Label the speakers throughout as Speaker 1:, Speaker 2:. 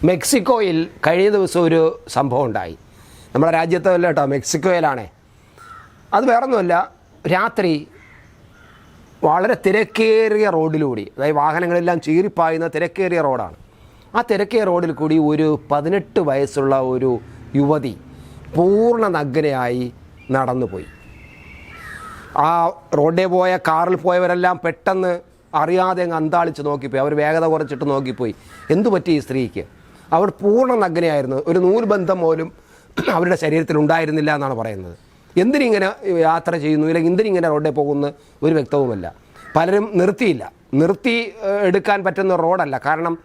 Speaker 1: മെക്സിക്കോയിൽ കഴിഞ്ഞ ദിവസം ഒരു സംഭവം ഉണ്ടായി. നമ്മുടെ രാജ്യത്തല്ല കേട്ടോ, മെക്സിക്കോയിലാണേ. അത് വേറൊന്നുമല്ല, രാത്രി വളരെ തിരക്കേറിയ റോഡിലൂടെ, അതായത് വാഹനങ്ങളെല്ലാം ചീറിപ്പായുന്ന തിരക്കേറിയ റോഡാണ്. ആ തിരക്കേറിയ റോഡിൽ കൂടി ഒരു 18 വയസ്സുള്ള ഒരു യുവതി പൂർണ്ണ നഗ്നയായി നടന്നുപോയി. ആ റോഡിൽ പോയ കാറിൽ പോയവരെല്ലാം പെട്ടെന്ന് അറിയാതെ അങ്ങ് അന്താളിച്ച് നോക്കിപ്പോയി. അവർ വേഗത കുറച്ചിട്ട് നോക്കിപ്പോയി. എന്തു പറ്റി ഈ സ്ത്രീക്ക്? അവർ പൂർണ്ണ നഗ്നയായിരുന്നു. ഒരു നൂൽബന്ധം പോലും അവരുടെ ശരീരത്തിൽ ഉണ്ടായിരുന്നില്ല എന്നാണ് പറയുന്നത്. എന്തിനിങ്ങനെ യാത്ര ചെയ്യുന്നു, ഇല്ലെങ്കിൽ എന്തിനിങ്ങനെ റോഡിൽ പോകുന്നു ഒരു വ്യക്തവുമല്ല. പലരും നിർത്തി എടുക്കാൻ പറ്റുന്ന റോഡല്ല. കാരണം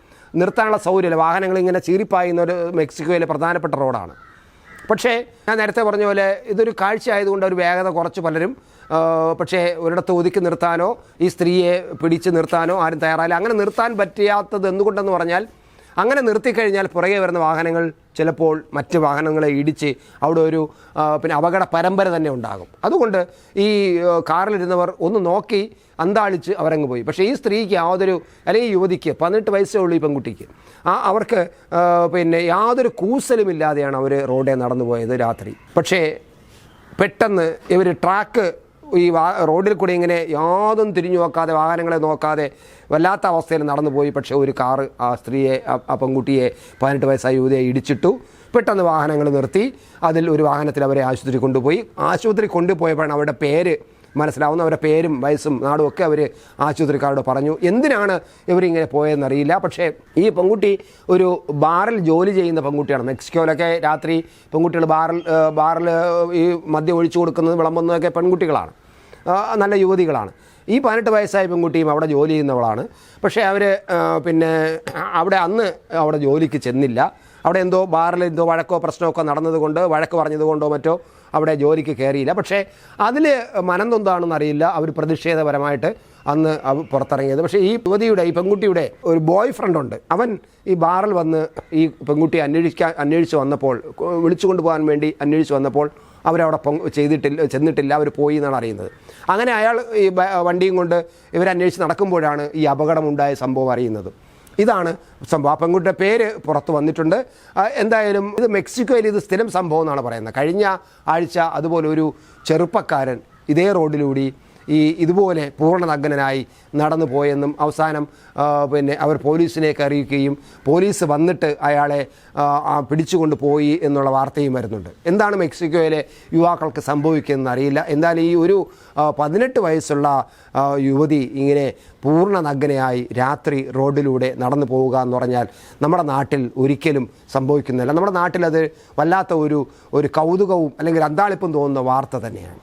Speaker 1: നിർത്താനുള്ള സൗകര്യമില്ല. വാഹനങ്ങളിങ്ങനെ ചീറിപ്പായുന്ന ഒരു മെക്സിക്കോയിലെ പ്രധാനപ്പെട്ട റോഡാണ്. പക്ഷേ ഞാൻ നേരത്തെ പറഞ്ഞ പോലെ ഇതൊരു കാഴ്ച ആയതുകൊണ്ട് ഒരു വേഗത കുറച്ച് പലരും, പക്ഷേ ഒരിടത്ത് ഒതുക്കി നിർത്താനോ ഈ സ്ത്രീയെ പിടിച്ച് നിർത്താനോ ആരും തയ്യാറായില്ല. അങ്ങനെ നിർത്താൻ പറ്റാത്തത് എന്തുകൊണ്ടെന്ന് പറഞ്ഞാൽ, അങ്ങനെ നിർത്തിക്കഴിഞ്ഞാൽ പുറകെ വരുന്ന വാഹനങ്ങൾ ചിലപ്പോൾ മറ്റ് വാഹനങ്ങളെ ഇടിച്ച് അവിടെ ഒരു പിന്നെ അപകട പരമ്പര തന്നെ ഉണ്ടാകും. അതുകൊണ്ട് ഈ കാറിലിരുന്നവർ ഒന്ന് നോക്കി അന്താളിച്ച് അവരങ്ങ് പോയി. പക്ഷേ ഈ സ്ത്രീക്ക് യാതൊരു, അല്ലെങ്കിൽ ഈ യുവതിക്ക് 18 വയസ്സേ ഉള്ളൂ, ഈ പെൺകുട്ടിക്ക്, അവർക്ക് പിന്നെ യാതൊരു കൂസലുമില്ലാതെയാണ് അവർ റോഡിൽ നടന്നു പോയത് രാത്രി. പക്ഷേ പെട്ടെന്ന് ഇവർ ഈ റോഡിൽ കൂടി ഇങ്ങനെ യാതൊന്നും തിരിഞ്ഞു നോക്കാതെ, വാഹനങ്ങളെ നോക്കാതെ വല്ലാത്ത അവസ്ഥയിൽ നടന്നു പോയി. പക്ഷേ ഒരു കാറ് ആ സ്ത്രീയെ, ആ പെൺകുട്ടിയെ, 18 വയസ്സായ യുവതിയെ ഇടിച്ചിട്ടു. പെട്ടെന്ന് വാഹനങ്ങൾ നിർത്തി. അതിൽ ഒരു വാഹനത്തിൽ അവരെ ആശുപത്രി കൊണ്ടുപോയി. ആശുപത്രി കൊണ്ടുപോയപ്പോഴാണ് അവരുടെ പേര് മനസ്സിലാവുന്ന, അവരുടെ പേരും വയസ്സും നാടും ഒക്കെ അവർ ആശുപത്രിക്കാരോട് പറഞ്ഞു. എന്തിനാണ് ഇവരിങ്ങനെ പോയതെന്നറിയില്ല. പക്ഷേ ഈ പെൺകുട്ടി ഒരു ബാറിൽ ജോലി ചെയ്യുന്ന പെൺകുട്ടിയാണ്. മെക്സിക്കോയിലൊക്കെ രാത്രി പെൺകുട്ടികൾ ബാറിൽ ഈ മദ്യം ഒഴിച്ചു കൊടുക്കുന്നത്, വിളമ്പുന്നതൊക്കെ പെൺകുട്ടികളാണ്, നല്ല യുവതികളാണ്. ഈ 18 വയസ്സായ പെൺകുട്ടിയും അവിടെ ജോലി ചെയ്യുന്നവളാണ്. പക്ഷേ അവർ പിന്നെ അവിടെ ജോലിക്ക് ചെന്നില്ല. അവിടെ ബാറിൽ വഴക്കോ പ്രശ്നമൊക്കെ നടന്നതുകൊണ്ട്, വഴക്ക് പറഞ്ഞതുകൊണ്ടോ മറ്റോ അവിടെ ജോലിക്ക് കയറിയില്ല. പക്ഷേ അതിൽ മനംതൊന്താണെന്ന് അറിയില്ല, അവർ പ്രതിഷേധപരമായിട്ട് അന്ന് പുറത്തിറങ്ങിയത്. പക്ഷേ ഈ പെൺകുട്ടിയുടെ ഒരു ബോയ് ഫ്രണ്ട് ഉണ്ട്. അവൻ ഈ ബാറിൽ വന്ന് ഈ പെൺകുട്ടിയെ അന്വേഷിച്ച് വന്നപ്പോൾ, വിളിച്ചുകൊണ്ട് പോകാൻ വേണ്ടി അന്വേഷിച്ച് വന്നപ്പോൾ അവരവിടെ ചെന്നിട്ടില്ല, അവർ പോയി എന്നാണ് അറിയുന്നത്. അങ്ങനെ അയാൾ ഈ വണ്ടിയും കൊണ്ട് ഇവരന്വേഷിച്ച് നടക്കുമ്പോഴാണ് ഈ അപകടമുണ്ടായ സംഭവം അറിയുന്നത്. ഇതാണ് സംഭവം. ആ പെൺകുട്ടിയുടെ പേര് പുറത്ത് വന്നിട്ടുണ്ട്. എന്തായാലും ഇത് മെക്സിക്കോയിൽ ഇത് സ്ഥിരം സംഭവം എന്നാണ് പറയുന്നത്. കഴിഞ്ഞ ആഴ്ച അതുപോലെ ഒരു ചെറുപ്പക്കാരൻ ഇതേ റോഡിലൂടെ ഇതുപോലെ പൂർണ്ണ നഗ്നനായി നടന്നു പോയെന്നും അവസാനം പിന്നെ അവർ പോലീസിലേക്ക് അറിയിക്കുകയും പോലീസ് വന്നിട്ട് അയാളെ പിടിച്ചുകൊണ്ട് പോയി എന്നുള്ള വാർത്തയും വരുന്നുണ്ട്. എന്താണ് മെക്സിക്കോയിലെ യുവാക്കൾക്ക് സംഭവിക്കുന്നതെന്ന് അറിയില്ല. എന്തായാലും ഈ ഒരു 18 വയസ്സുള്ള യുവതി ഇങ്ങനെ പൂർണ്ണ നഗ്നയായി രാത്രി റോഡിലൂടെ നടന്നു പോവുക എന്ന് പറഞ്ഞാൽ നമ്മുടെ നാട്ടിൽ ഒരിക്കലും സംഭവിക്കുന്നില്ല. നമ്മുടെ നാട്ടിൽ അത് വല്ലാത്ത ഒരു കൗതുകവും അല്ലെങ്കിൽ അന്താളിപ്പും തോന്നുന്ന വാർത്ത തന്നെയാണ്.